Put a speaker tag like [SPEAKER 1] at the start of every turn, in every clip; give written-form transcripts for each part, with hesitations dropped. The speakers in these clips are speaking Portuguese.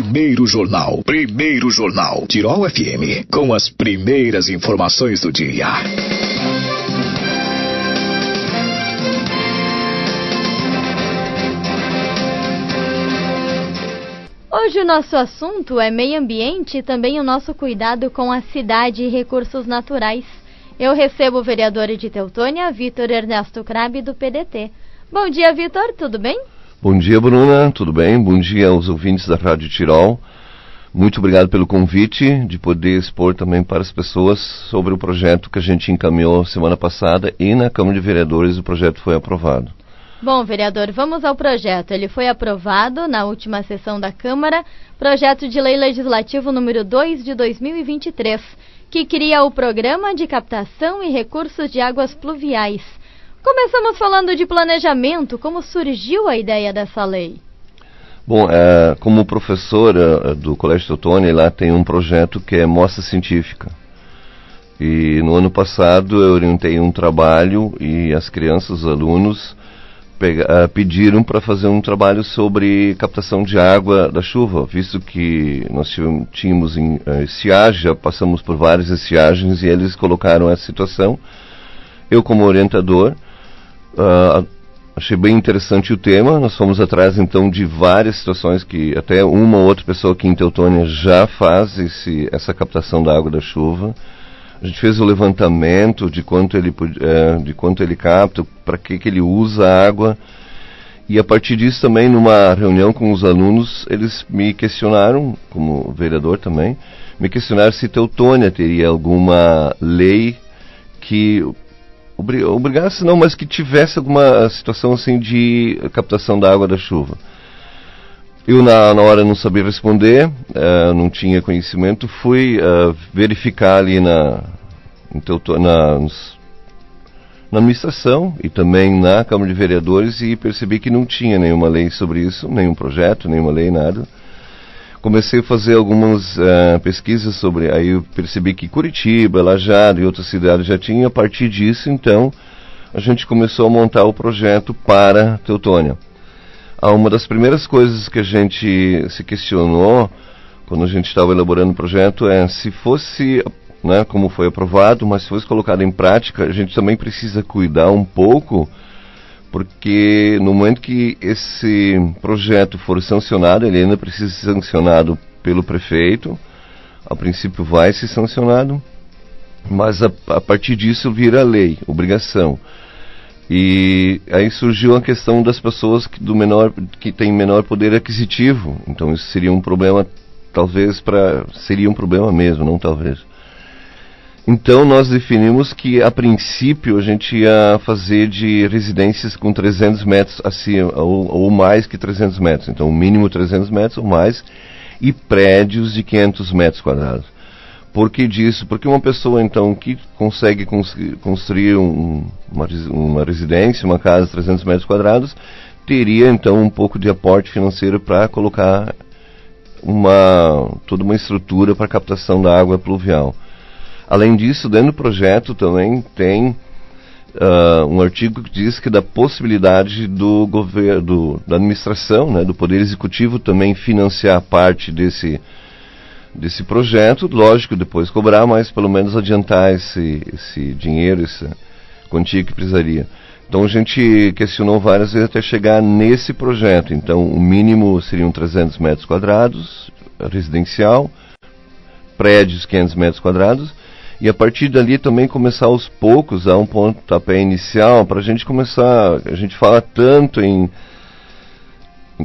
[SPEAKER 1] Primeiro Jornal, Tirol FM, com as primeiras informações do dia.
[SPEAKER 2] Hoje o nosso assunto é meio ambiente e também o nosso cuidado com a cidade e recursos naturais. Eu recebo o vereador de Teutônia, Vitor Ernesto Crabe, do PDT. Bom dia, Vitor, tudo bem?
[SPEAKER 3] Bom dia, Bruna, tudo bem? Bom dia aos ouvintes da Rádio Tirol. Muito obrigado pelo convite de poder expor também para as pessoas sobre o projeto que a gente encaminhou semana passada e na Câmara de Vereadores o projeto foi aprovado.
[SPEAKER 2] Bom, vereador, vamos ao projeto. Ele foi aprovado na última sessão da Câmara, projeto de lei legislativo número 2 de 2023, que cria o Programa de Captação e Recursos de Águas Pluviais. Começamos falando de planejamento, como surgiu a ideia dessa lei?
[SPEAKER 3] Bom, como professor do Colégio Teutônia, lá tem um projeto que é mostra científica. E no ano passado eu orientei um trabalho e as crianças, os alunos, pediram para fazer um trabalho sobre captação de água da chuva, visto que nós tínhamos estiagem, já passamos por várias estiagens e eles colocaram essa situação. Eu, como orientador, achei bem interessante o tema. Nós fomos atrás então de várias situações que até uma ou outra pessoa aqui em Teutônia já faz essa captação da água da chuva. A gente fez o levantamento de quanto ele capta, para que ele usa a água. E a partir disso também, numa reunião com os alunos, eles me questionaram, como vereador também, me questionaram se Teutônia teria alguma lei que obrigasse, não, mas que tivesse alguma situação assim de captação da água da chuva. Eu na hora não sabia responder, não tinha conhecimento, fui verificar ali na administração e também na Câmara de Vereadores e percebi que não tinha nenhuma lei sobre isso, nenhum projeto, nenhuma lei, nada. Comecei a fazer algumas pesquisas sobre, aí eu percebi que Curitiba, Lajeado e outras cidades já tinham. A partir disso, então, a gente começou a montar o projeto para Teutônia. Uma das primeiras coisas que a gente se questionou quando a gente estava elaborando o projeto é se fosse, né, como foi aprovado, mas se fosse colocado em prática, a gente também precisa cuidar um pouco, porque no momento que esse projeto for sancionado, ele ainda precisa ser sancionado pelo prefeito. A princípio vai ser sancionado, mas a partir disso vira lei, obrigação. E aí surgiu a questão das pessoas que têm menor poder aquisitivo. Então isso seria um problema, seria um problema mesmo, não talvez. Então nós definimos que a princípio a gente ia fazer de residências com 300 metros acima, ou mais que 300 metros. Então o mínimo 300 metros ou mais, e prédios de 500 metros quadrados. Por que disso? Porque uma pessoa, então, que consegue construir uma residência, uma casa de 300 metros quadrados, teria, então, um pouco de aporte financeiro para colocar toda uma estrutura para captação da água pluvial. Além disso, dentro do projeto também tem um artigo que diz que dá possibilidade do governo, da administração, né, do Poder Executivo também financiar parte desse projeto, lógico, depois cobrar, mas pelo menos adiantar esse dinheiro, essa quantia que precisaria. Então a gente questionou várias vezes até chegar nesse projeto. Então o mínimo seriam 300 metros quadrados, residencial, prédios 500 metros quadrados, e a partir dali também começar aos poucos a um pontapé inicial para a gente começar. A gente fala tanto em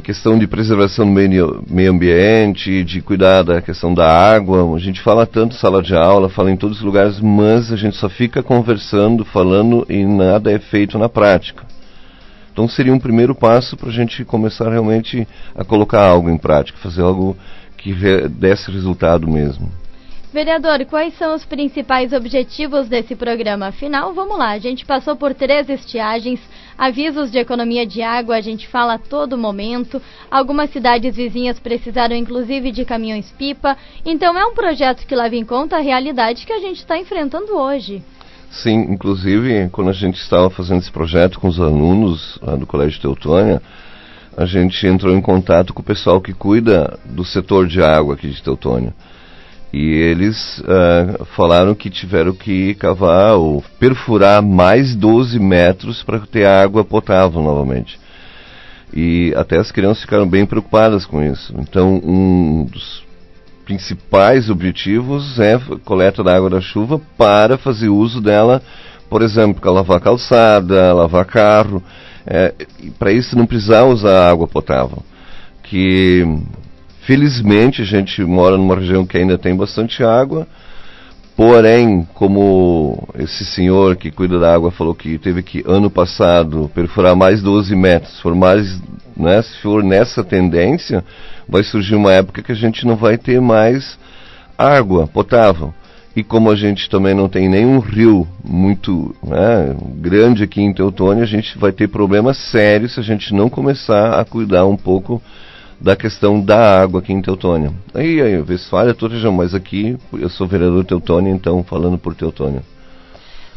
[SPEAKER 3] questão de preservação do meio ambiente, de cuidar da questão da água, a gente fala tanto em sala de aula, fala em todos os lugares, mas a gente só fica conversando, falando e nada é feito na prática. Então seria um primeiro passo para a gente começar realmente a colocar algo em prática, fazer algo que desse resultado mesmo.
[SPEAKER 2] Vereador, quais são os principais objetivos desse programa? Afinal, vamos lá, a gente passou por 3 estiagens, avisos de economia de água, a gente fala a todo momento, algumas cidades vizinhas precisaram inclusive de caminhões-pipa, então é um projeto que leva em conta a realidade que a gente está enfrentando hoje.
[SPEAKER 3] Sim, inclusive, quando a gente estava fazendo esse projeto com os alunos do Colégio Teutônia, a gente entrou em contato com o pessoal que cuida do setor de água aqui de Teutônia. E eles falaram que tiveram que cavar ou perfurar mais 12 metros para ter água potável novamente. E até as crianças ficaram bem preocupadas com isso. Então, um dos principais objetivos é a coleta da água da chuva para fazer uso dela, por exemplo, para lavar calçada, lavar carro. Para isso não precisar usar água potável. Que, felizmente, a gente mora numa região que ainda tem bastante água. Porém, como esse senhor que cuida da água falou que teve que, ano passado, perfurar mais 12 metros, se for nessa tendência, vai surgir uma época que a gente não vai ter mais água potável. E como a gente também não tem nenhum rio muito grande aqui em Teutônia, a gente vai ter problemas sérios se a gente não começar a cuidar um pouco da questão da água aqui em Teutônia. Aí Westfália, toda região, mas aqui eu sou vereador de Teutônia, então falando por Teutônia.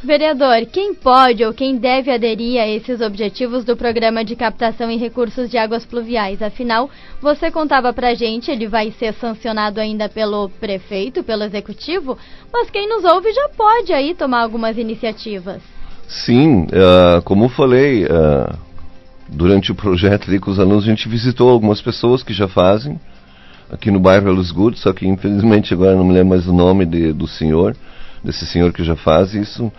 [SPEAKER 2] Vereador, quem pode ou quem deve aderir a esses objetivos do Programa de Captação e Recursos de Águas Pluviais? Afinal, você contava pra gente, ele vai ser sancionado ainda pelo prefeito, pelo executivo, mas quem nos ouve já pode aí tomar algumas iniciativas.
[SPEAKER 3] Sim, como falei, durante o projeto ali com os alunos, a gente visitou algumas pessoas que já fazem, aqui no bairro Elos Good, só que infelizmente agora não me lembro mais o nome desse senhor que já faz isso.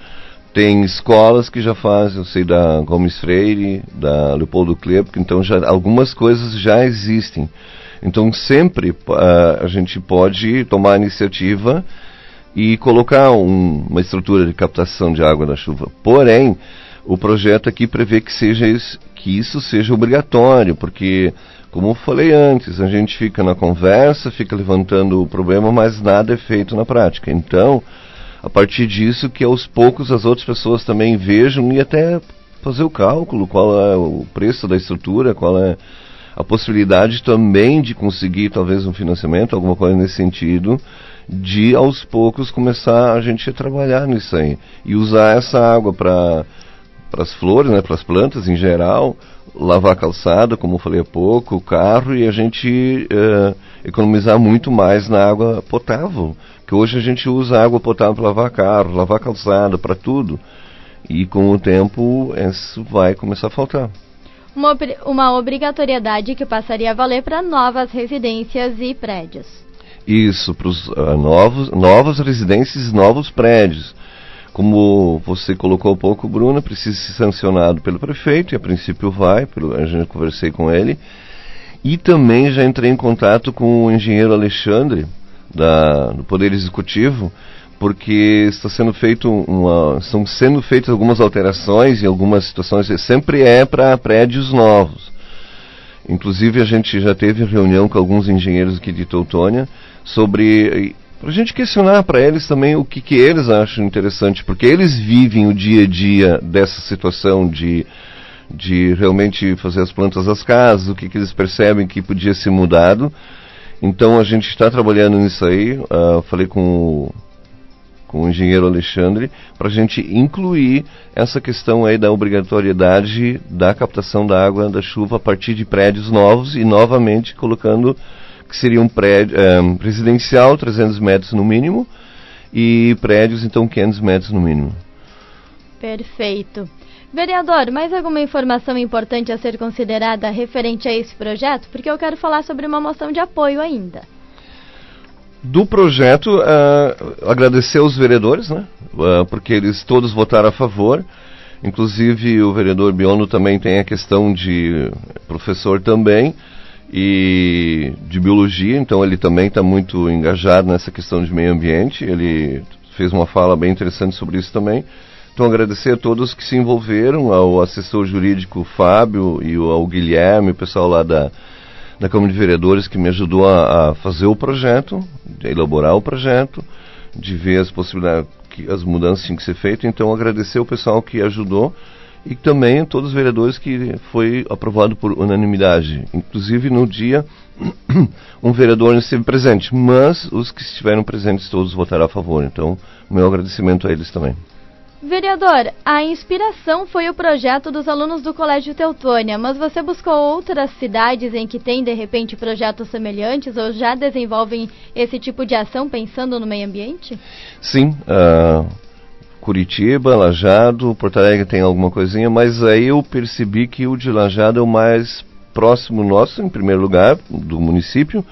[SPEAKER 3] Tem escolas que já fazem, eu sei da Gomes Freire, da Leopoldo Klepke, então algumas coisas já existem. Então sempre a gente pode tomar a iniciativa e colocar uma estrutura de captação de água da chuva. Porém, o projeto aqui prevê que isso seja obrigatório, porque, como eu falei antes, a gente fica na conversa, fica levantando o problema, mas nada é feito na prática. Então, a partir disso, que aos poucos as outras pessoas também vejam e até fazer o cálculo, qual é o preço da estrutura, qual é a possibilidade também de conseguir talvez um financiamento, alguma coisa nesse sentido, de aos poucos começar a gente a trabalhar nisso aí e usar essa água para as flores, para as plantas em geral, lavar a calçada, como eu falei há pouco, o carro, e a gente economizar muito mais na água potável, que hoje a gente usa água potável para lavar carro, lavar calçada, para tudo, e com o tempo isso vai começar a faltar.
[SPEAKER 2] Uma obrigatoriedade que passaria a valer para novas residências e prédios.
[SPEAKER 3] Isso, para os novas residências e novos prédios. Como você colocou há pouco, Bruna, precisa ser sancionado pelo prefeito, e a princípio vai, a gente conversei com ele. E também já entrei em contato com o engenheiro Alexandre, do Poder Executivo, porque estão sendo feitas algumas alterações em algumas situações, sempre para prédios novos. Inclusive a gente já teve reunião com alguns engenheiros aqui de Teutônia para a gente questionar para eles também o que eles acham interessante, porque eles vivem o dia a dia dessa situação de realmente fazer as plantas das casas, o que eles percebem que podia ser mudado. Então a gente está trabalhando nisso aí, falei com o engenheiro Alexandre, para a gente incluir essa questão aí da obrigatoriedade da captação da água da chuva a partir de prédios novos e novamente colocando que seria um prédio residencial, 300 metros no mínimo, e prédios, então, 500 metros no mínimo.
[SPEAKER 2] Perfeito. Vereador, mais alguma informação importante a ser considerada referente a esse projeto? Porque eu quero falar sobre uma moção de apoio ainda.
[SPEAKER 3] Do projeto, agradecer aos vereadores, porque eles todos votaram a favor. Inclusive, o vereador Biondo também tem a questão de professor também, e de biologia, então ele também está muito engajado nessa questão de meio ambiente. Ele fez uma fala bem interessante sobre isso também. Então agradecer a todos que se envolveram, ao assessor jurídico Fábio e ao Guilherme, o pessoal lá da Câmara de Vereadores que me ajudou a fazer o projeto, a elaborar o projeto, de ver as possibilidades, as mudanças que tinham que ser feitas. Então agradecer o pessoal que ajudou e também todos os vereadores que foi aprovado por unanimidade. Inclusive no dia um vereador não esteve presente, mas os que estiveram presentes todos votaram a favor. Então meu agradecimento a eles também.
[SPEAKER 2] Vereador, a inspiração foi o projeto dos alunos do Colégio Teutônia, mas você buscou outras cidades em que tem, de repente, projetos semelhantes ou já desenvolvem esse tipo de ação pensando no meio ambiente?
[SPEAKER 3] Sim, Curitiba, Lajeado, Porto Alegre tem alguma coisinha, mas aí eu percebi que o de Lajeado é o mais próximo nosso, em primeiro lugar, do município,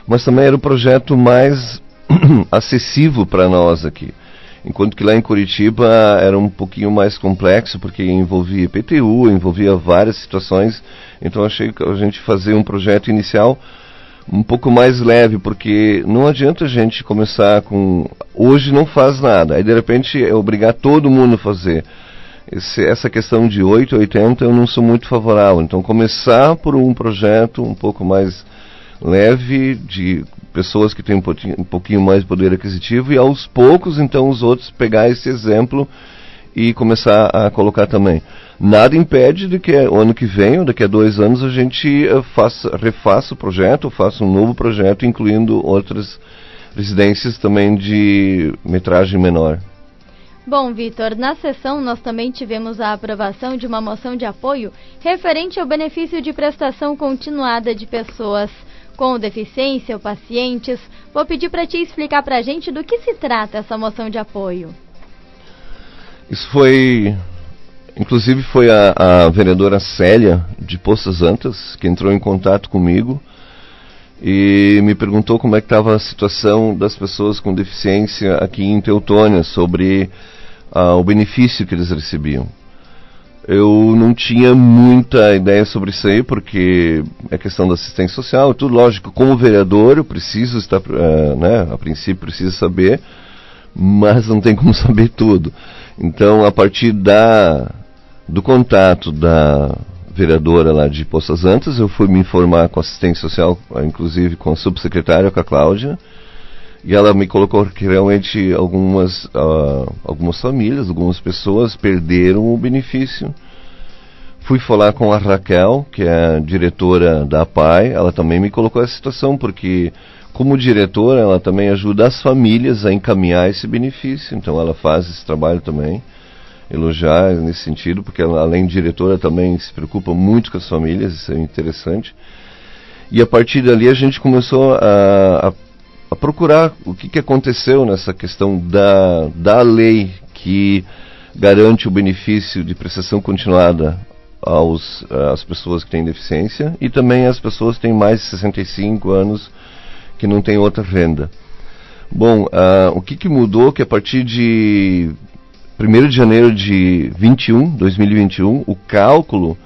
[SPEAKER 3] mas também era o projeto mais acessível para nós aqui. Enquanto que lá em Curitiba era um pouquinho mais complexo, porque envolvia IPTU, envolvia várias situações. Então achei que a gente fazer um projeto inicial um pouco mais leve, porque não adianta a gente começar com... Hoje não faz nada, aí de repente é obrigar todo mundo a fazer. Essa questão de 8 a 80 eu não sou muito favorável. Então começar por um projeto um pouco mais leve, de pessoas que têm um pouquinho mais de poder aquisitivo, e aos poucos então os outros pegar esse exemplo e começar a colocar também. Nada impede de que o ano que vem, ou daqui a 2 anos, a gente refaça o projeto, faça um novo projeto, incluindo outras residências também de metragem menor.
[SPEAKER 2] Bom, Vitor, na sessão nós também tivemos a aprovação de uma moção de apoio referente ao benefício de prestação continuada de pessoas com deficiência ou pacientes. Vou pedir para ti explicar para a gente do que se trata essa moção de apoio.
[SPEAKER 3] Isso inclusive foi a vereadora Célia de Poças Antas que entrou em contato comigo e me perguntou como é que estava a situação das pessoas com deficiência aqui em Teutônia, sobre o benefício que eles recebiam. Eu não tinha muita ideia sobre isso aí, porque é questão da assistência social, tudo lógico. Como vereador, eu preciso estar, a princípio preciso saber, mas não tem como saber tudo. Então, a partir do contato da vereadora lá de Poças Antas, eu fui me informar com a assistência social, inclusive com a subsecretária, com a Cláudia, e ela me colocou que realmente algumas famílias, algumas pessoas perderam o benefício. Fui falar com a Raquel, que é a diretora da APAI, ela também me colocou essa situação, porque como diretora ela também ajuda as famílias a encaminhar esse benefício, então ela faz esse trabalho também. Elogiar nesse sentido, porque ela, além de diretora, também se preocupa muito com as famílias, isso é interessante. E a partir dali a gente começou a procurar o que aconteceu nessa questão da lei que garante o benefício de prestação continuada às pessoas que têm deficiência e também às pessoas que têm mais de 65 anos que não têm outra renda. Bom, o que mudou, que a partir de 1º de janeiro de 2021, o cálculo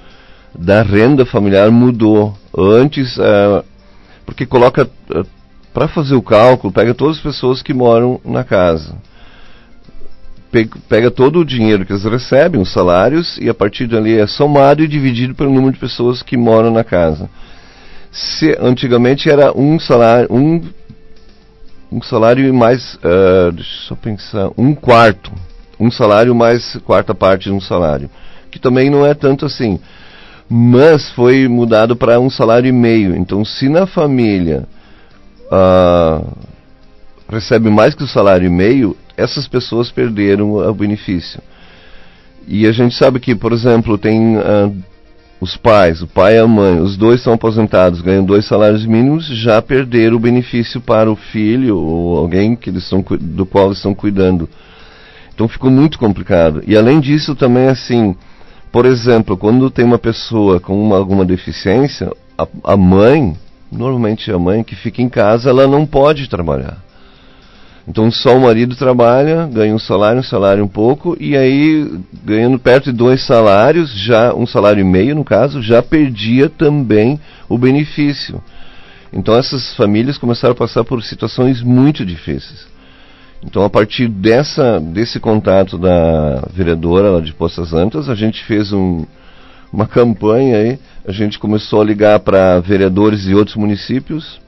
[SPEAKER 3] da renda familiar mudou. Antes, porque coloca... Para fazer o cálculo, pega todas as pessoas que moram na casa. Pega todo o dinheiro que eles recebem, os salários, e a partir dali é somado e dividido pelo número de pessoas que moram na casa. Antigamente era um salário e mais, deixa eu pensar, um quarto. Um salário mais quarta parte de um salário. Que também não é tanto assim. Mas foi mudado para 1,5 salário. Então, se na família recebe mais que o 1,5 salário, essas pessoas perderam o benefício. E a gente sabe que, por exemplo, tem os pais, o pai e a mãe, os dois são aposentados, ganham 2 salários mínimos, já perderam o benefício para o filho ou alguém do qual eles estão cuidando. Então ficou muito complicado. E além disso também, assim, por exemplo, quando tem uma pessoa com alguma deficiência, a mãe, normalmente a mãe que fica em casa, ela não pode trabalhar. Então só o marido trabalha, ganha um salário um pouco, e aí ganhando perto de 2 salários, já 1,5 salário no caso, já perdia também o benefício. Então essas famílias começaram a passar por situações muito difíceis. Então, a partir desse contato da vereadora lá de Poças Antas, a gente fez uma campanha aí, a gente começou a ligar para vereadores de outros municípios,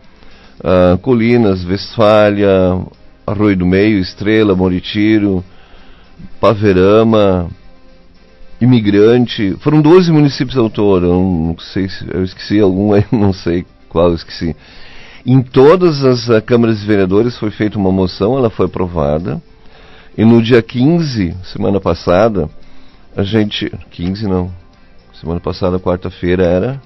[SPEAKER 3] Colinas, Westfália, Arroio do Meio, Estrela, Moritiro, Paverama, Imigrante. Foram 12 municípios ao todo, eu não sei se eu esqueci algum aí, não sei qual eu esqueci. Em todas as câmaras de vereadores foi feita uma moção, ela foi aprovada, E no dia 15, semana passada, a gente... 15 não. Semana passada, quarta-feira, era...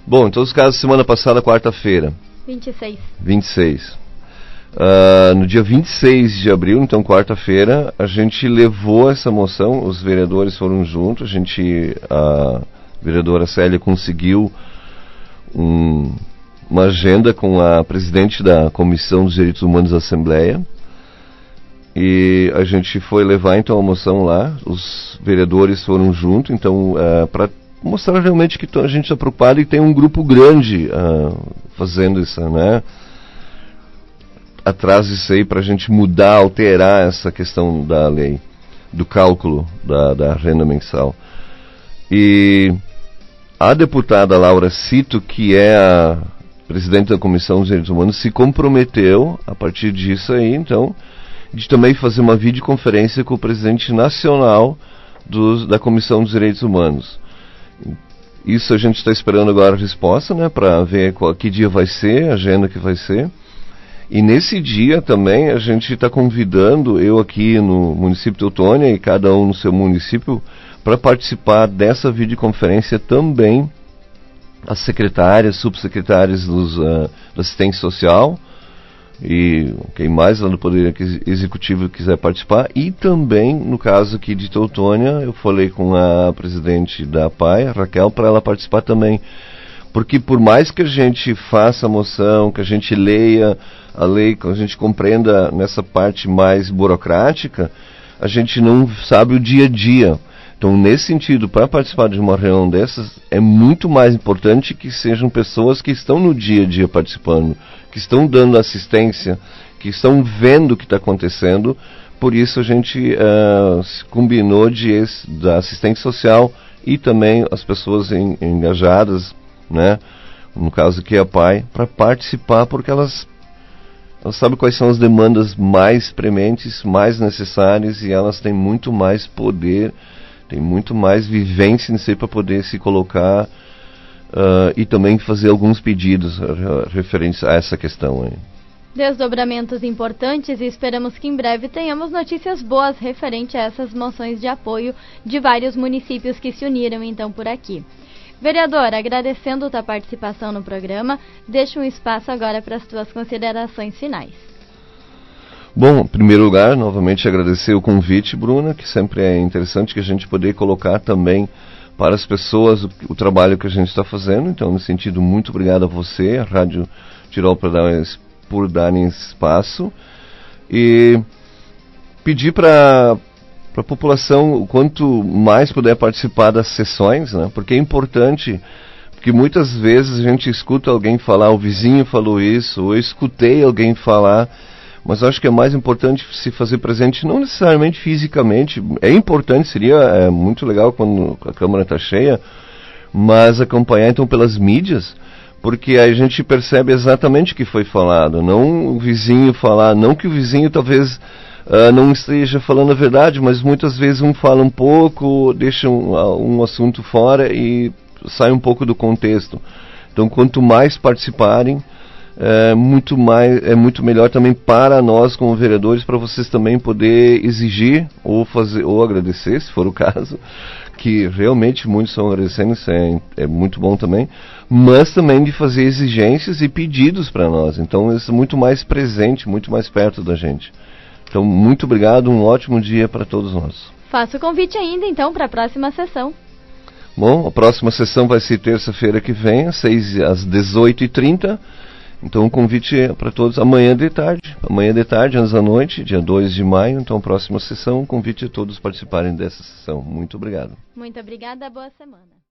[SPEAKER 3] Bom, em todos os casos, semana passada, quarta-feira. 26. No dia 26 de abril, então quarta-feira, a gente levou essa moção, os vereadores foram juntos, a vereadora Célia conseguiu uma agenda com a presidente da Comissão dos Direitos Humanos da Assembleia, e a gente foi levar então a moção lá, os vereadores foram junto, então para mostrar realmente que a gente está preocupado e tem um grupo grande fazendo isso, né? Atrás disso aí para a gente mudar, alterar essa questão da lei, do cálculo da renda mensal. E a deputada Laura Cito, que é a presidente da Comissão dos Direitos Humanos, se comprometeu, a partir disso aí, então, de também fazer uma videoconferência com o presidente nacional da Comissão dos Direitos Humanos. Isso a gente está esperando agora a resposta, né, para ver que dia vai ser, a agenda que vai ser. E nesse dia também a gente está convidando, eu aqui no município de Teutônia e cada um no seu município, para participar dessa videoconferência também as secretárias, subsecretárias da assistência social, e quem mais lá do Poder Executivo quiser participar, e também, no caso aqui de Teutônia, eu falei com a presidente da APAE, a Raquel, para ela participar também. Porque por mais que a gente faça a moção, que a gente leia a lei, que a gente compreenda nessa parte mais burocrática, a gente não sabe o dia a dia. Então, nesse sentido, para participar de uma reunião dessas, é muito mais importante que sejam pessoas que estão no dia a dia participando, que estão dando assistência, que estão vendo o que está acontecendo. Por isso a gente combinou da assistência social e também as pessoas engajadas, né, no caso aqui a APAE, para participar, porque elas sabem quais são as demandas mais prementes, mais necessárias, e elas têm muito mais poder, tem muito mais vivência nisso aí para poder se colocar e também fazer alguns pedidos referentes a essa questão aí.
[SPEAKER 2] Desdobramentos importantes, e esperamos que em breve tenhamos notícias boas referente a essas moções de apoio de vários municípios que se uniram então por aqui. Vereador, agradecendo a tua participação no programa, deixo um espaço agora para as tuas considerações finais.
[SPEAKER 3] Bom, em primeiro lugar, novamente agradecer o convite, Bruna, que sempre é interessante que a gente poder colocar também para as pessoas o trabalho que a gente está fazendo. Então, nesse sentido, muito obrigado a você, a Rádio Tirol, por darem espaço. E pedir para a população, o quanto mais puder participar das sessões, né? Porque é importante, porque muitas vezes a gente escuta alguém falar, o vizinho falou isso, ou eu escutei alguém falar, mas eu acho que é mais importante se fazer presente, não necessariamente fisicamente, é importante, seria muito legal quando a Câmara está cheia, mas acompanhar então pelas mídias, porque aí a gente percebe exatamente o que foi falado, não o vizinho falar, não que o vizinho talvez não esteja falando a verdade, mas muitas vezes um fala um pouco, deixa um assunto fora e sai um pouco do contexto. Então, quanto mais participarem, é muito melhor também para nós como vereadores, para vocês também poder exigir ou agradecer, se for o caso, que realmente muitos estão agradecendo, isso é muito bom também, mas também de fazer exigências e pedidos para nós. Então, isso é muito mais presente, muito mais perto da gente. Então, muito obrigado, um ótimo dia para todos nós.
[SPEAKER 2] Faço o convite ainda, então, para a próxima sessão.
[SPEAKER 3] Bom, a próxima sessão vai ser terça-feira que vem, às 18h30. Então, o convite é para todos amanhã de tarde, 11 da noite, dia 2 de maio. Então, a próxima sessão, o convite é todos participarem dessa sessão. Muito obrigado.
[SPEAKER 2] Muito obrigada, boa semana.